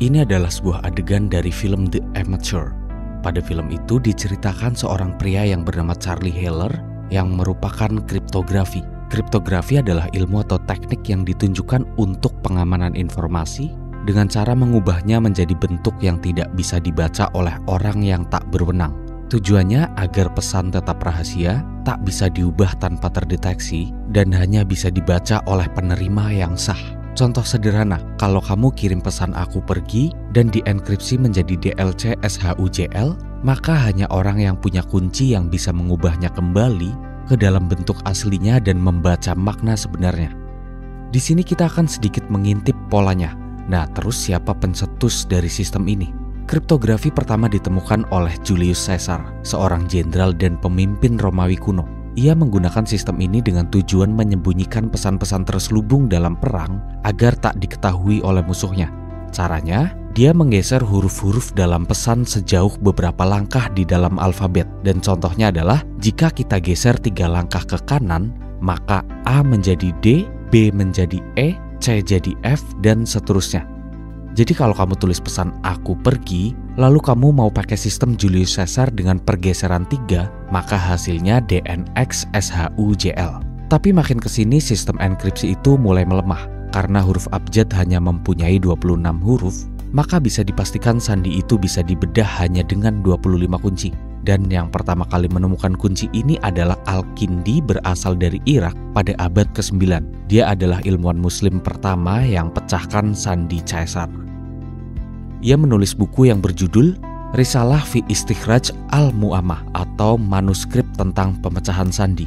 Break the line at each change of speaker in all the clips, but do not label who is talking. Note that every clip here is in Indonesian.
Ini adalah sebuah adegan dari film The Amateur. Pada film itu diceritakan seorang pria yang bernama Charlie Heller yang merupakan kriptografi. Kriptografi adalah ilmu atau teknik yang ditunjukkan untuk pengamanan informasi dengan cara mengubahnya menjadi bentuk yang tidak bisa dibaca oleh orang yang tak berwenang. Tujuannya agar pesan tetap rahasia, tak bisa diubah tanpa terdeteksi, dan hanya bisa dibaca oleh penerima yang sah. Contoh sederhana, kalau kamu kirim pesan aku pergi dan dienkripsi menjadi DLC SHUJL, maka hanya orang yang punya kunci yang bisa mengubahnya kembali ke dalam bentuk aslinya dan membaca makna sebenarnya. Di sini kita akan sedikit mengintip polanya. Nah, terus siapa pencetus dari sistem ini? Kriptografi pertama ditemukan oleh Julius Caesar, seorang jenderal dan pemimpin Romawi kuno. Ia menggunakan sistem ini dengan tujuan menyembunyikan pesan-pesan terselubung dalam perang agar tak diketahui oleh musuhnya. Caranya, dia menggeser huruf-huruf dalam pesan sejauh beberapa langkah di dalam alfabet. Dan contohnya adalah, jika kita geser 3 langkah ke kanan, maka A menjadi D, B menjadi E, C jadi F, dan seterusnya. Jadi kalau kamu tulis pesan aku pergi, lalu kamu mau pakai sistem Julius Caesar dengan pergeseran 3, maka hasilnya DNX SHUJL. Tapi makin kesini sistem enkripsi itu mulai melemah. Karena huruf abjad hanya mempunyai 26 huruf, maka bisa dipastikan sandi itu bisa dibedah hanya dengan 25 kunci. Dan yang pertama kali menemukan kunci ini adalah Al-Kindi, berasal dari Irak pada abad ke-9. Dia adalah ilmuwan muslim pertama yang pecahkan sandi Caesar. Ia menulis buku yang berjudul Risalah fi Istikhraj al-Mu'amah atau manuskrip tentang pemecahan sandi.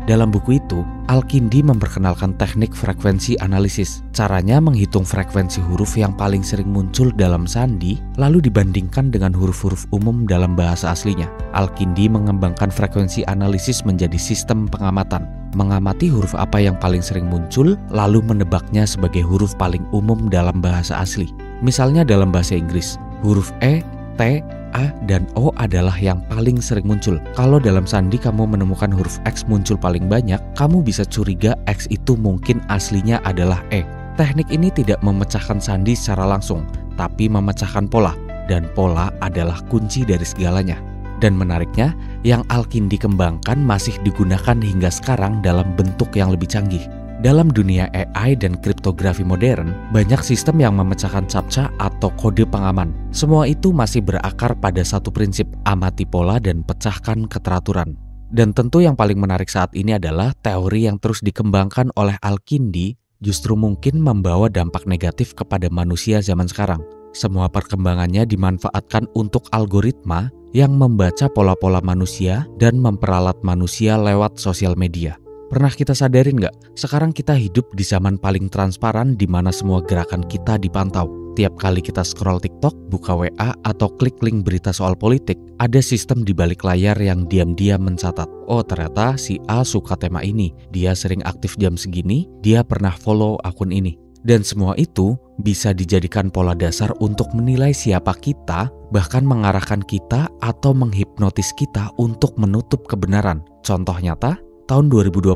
Dalam buku itu, Al-Kindi memperkenalkan teknik frekuensi analisis. Caranya menghitung frekuensi huruf yang paling sering muncul dalam sandi, lalu dibandingkan dengan huruf-huruf umum dalam bahasa aslinya. Al-Kindi mengembangkan frekuensi analisis menjadi sistem pengamatan. Mengamati huruf apa yang paling sering muncul, lalu menebaknya sebagai huruf paling umum dalam bahasa asli. Misalnya dalam bahasa Inggris, huruf E, T, A, dan O adalah yang paling sering muncul. Kalau dalam sandi kamu menemukan huruf X muncul paling banyak, kamu bisa curiga X itu mungkin aslinya adalah E. Teknik ini tidak memecahkan sandi secara langsung, tapi memecahkan pola. Dan pola adalah kunci dari segalanya. Dan menariknya, yang Al-Kindi kembangkan masih digunakan hingga sekarang dalam bentuk yang lebih canggih. Dalam dunia AI dan kriptografi modern, banyak sistem yang memecahkan captcha atau kode pengaman. Semua itu masih berakar pada satu prinsip, amati pola dan pecahkan keteraturan. Dan tentu yang paling menarik saat ini adalah teori yang terus dikembangkan oleh Al-Kindi justru mungkin membawa dampak negatif kepada manusia zaman sekarang. Semua perkembangannya dimanfaatkan untuk algoritma yang membaca pola-pola manusia dan memperalat manusia lewat sosial media. Pernah kita sadarin nggak? Sekarang kita hidup di zaman paling transparan di mana semua gerakan kita dipantau. Tiap kali kita scroll TikTok, buka WA, atau klik link berita soal politik, ada sistem di balik layar yang diam-diam mencatat. Oh, ternyata si A suka tema ini, dia sering aktif jam segini, dia pernah follow akun ini. Dan semua itu bisa dijadikan pola dasar untuk menilai siapa kita, bahkan mengarahkan kita atau menghipnotis kita untuk menutup kebenaran. Contoh nyata, tahun 2020,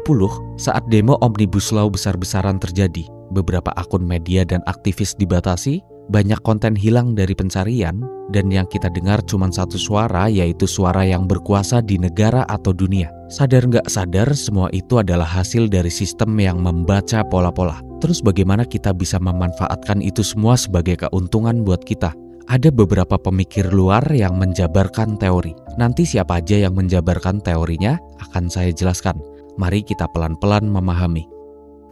saat demo Omnibus Law besar-besaran terjadi, beberapa akun media dan aktivis dibatasi, banyak konten hilang dari pencarian, dan yang kita dengar cuma satu suara, yaitu suara yang berkuasa di negara atau dunia. Sadar nggak sadar, semua itu adalah hasil dari sistem yang membaca pola-pola. Terus bagaimana kita bisa memanfaatkan itu semua sebagai keuntungan buat kita? Ada beberapa pemikir luar yang menjabarkan teori. Nanti siapa aja yang menjabarkan teorinya akan saya jelaskan. Mari kita pelan-pelan memahami.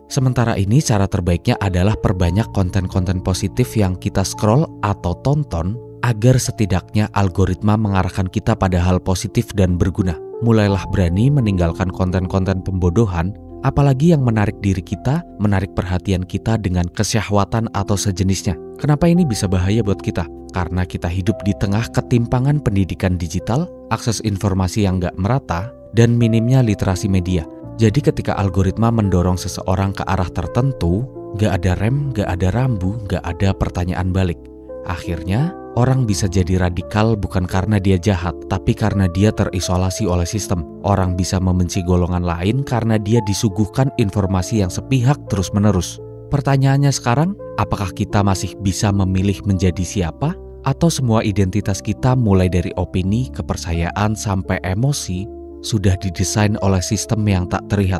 Sementara ini cara terbaiknya adalah perbanyak konten-konten positif yang kita scroll atau tonton agar setidaknya algoritma mengarahkan kita pada hal positif dan berguna. Mulailah berani meninggalkan konten-konten pembodohan, apalagi yang menarik diri kita, menarik perhatian kita dengan kesyahwatan atau sejenisnya. Kenapa ini bisa bahaya buat kita? Karena kita hidup di tengah ketimpangan pendidikan digital, akses informasi yang nggak merata, dan minimnya literasi media. Jadi ketika algoritma mendorong seseorang ke arah tertentu, nggak ada rem, nggak ada rambu, nggak ada pertanyaan balik. Akhirnya, orang bisa jadi radikal bukan karena dia jahat, tapi karena dia terisolasi oleh sistem. Orang bisa membenci golongan lain karena dia disuguhkan informasi yang sepihak terus-menerus. Pertanyaannya sekarang, apakah kita masih bisa memilih menjadi siapa? Atau semua identitas kita mulai dari opini, kepercayaan, sampai emosi sudah didesain oleh sistem yang tak terlihat?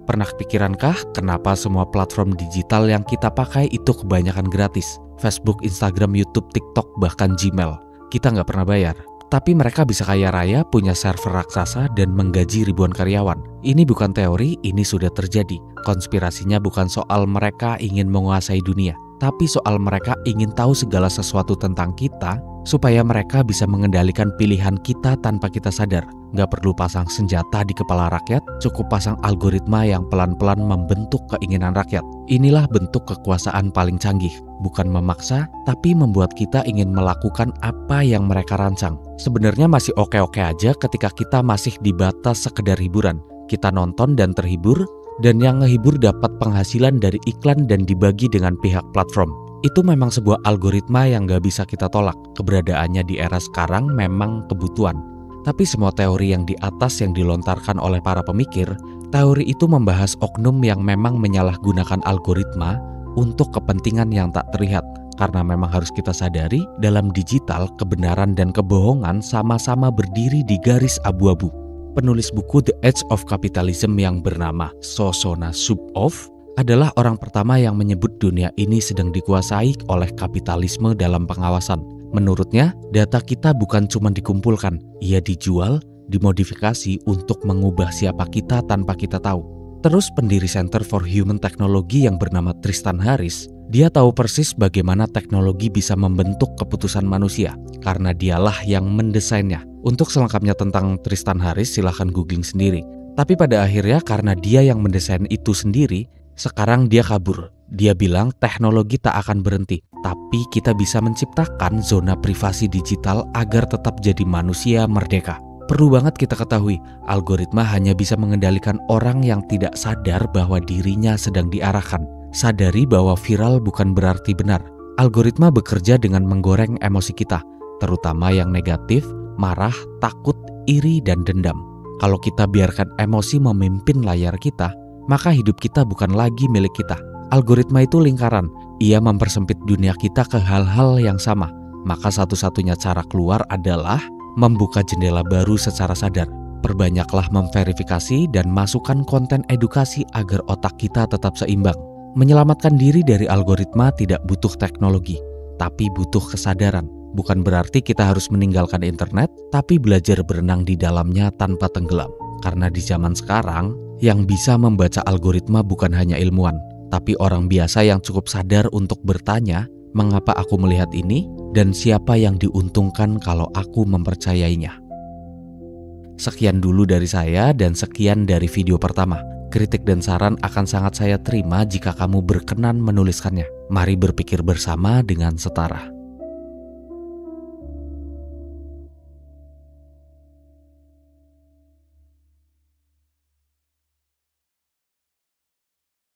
Pernah pikirankah kenapa semua platform digital yang kita pakai itu kebanyakan gratis? Facebook, Instagram, YouTube, TikTok, bahkan Gmail. Kita nggak pernah bayar. Tapi mereka bisa kaya raya, punya server raksasa, dan menggaji ribuan karyawan. Ini bukan teori, ini sudah terjadi. Konspirasinya bukan soal mereka ingin menguasai dunia, tapi soal mereka ingin tahu segala sesuatu tentang kita, supaya mereka bisa mengendalikan pilihan kita tanpa kita sadar. Nggak perlu pasang senjata di kepala rakyat, cukup pasang algoritma yang pelan-pelan membentuk keinginan rakyat. Inilah bentuk kekuasaan paling canggih, bukan memaksa, tapi membuat kita ingin melakukan apa yang mereka rancang. Sebenarnya masih oke-oke aja ketika kita masih di batas sekedar hiburan. Kita nonton dan terhibur, dan yang ngehibur dapat penghasilan dari iklan dan dibagi dengan pihak platform. Itu memang sebuah algoritma yang gak bisa kita tolak. Keberadaannya di era sekarang memang kebutuhan. Tapi semua teori yang di atas yang dilontarkan oleh para pemikir, teori itu membahas oknum yang memang menyalahgunakan algoritma untuk kepentingan yang tak terlihat. Karena memang harus kita sadari, dalam digital, kebenaran dan kebohongan sama-sama berdiri di garis abu-abu. Penulis buku The Edge of Capitalism yang bernama Shoshana Zuboff adalah orang pertama yang menyebut dunia ini sedang dikuasai oleh kapitalisme dalam pengawasan. Menurutnya, data kita bukan cuma dikumpulkan, ia dijual, dimodifikasi untuk mengubah siapa kita tanpa kita tahu. Terus pendiri Center for Human Technology yang bernama Tristan Harris, dia tahu persis bagaimana teknologi bisa membentuk keputusan manusia, karena dialah yang mendesainnya. Untuk selengkapnya tentang Tristan Harris, silahkan googling sendiri. Tapi pada akhirnya karena dia yang mendesain itu sendiri, sekarang dia kabur. Dia bilang teknologi tak akan berhenti, tapi kita bisa menciptakan zona privasi digital agar tetap jadi manusia merdeka. Perlu banget kita ketahui, algoritma hanya bisa mengendalikan orang yang tidak sadar bahwa dirinya sedang diarahkan. Sadari bahwa viral bukan berarti benar. Algoritma bekerja dengan menggoreng emosi kita, terutama yang negatif, marah, takut, iri, dan dendam. Kalau kita biarkan emosi memimpin layar kita, maka hidup kita bukan lagi milik kita. Algoritma itu lingkaran, ia mempersempit dunia kita ke hal-hal yang sama. Maka satu-satunya cara keluar adalah membuka jendela baru secara sadar. Perbanyaklah memverifikasi dan masukkan konten edukasi agar otak kita tetap seimbang. Menyelamatkan diri dari algoritma tidak butuh teknologi, tapi butuh kesadaran. Bukan berarti kita harus meninggalkan internet, tapi belajar berenang di dalamnya tanpa tenggelam. Karena di zaman sekarang, yang bisa membaca algoritma bukan hanya ilmuwan, tapi orang biasa yang cukup sadar untuk bertanya, mengapa aku melihat ini, dan siapa yang diuntungkan kalau aku mempercayainya. Sekian dulu dari saya dan sekian dari video pertama. Kritik dan saran akan sangat saya terima jika kamu berkenan menuliskannya. Mari berpikir bersama dengan setara.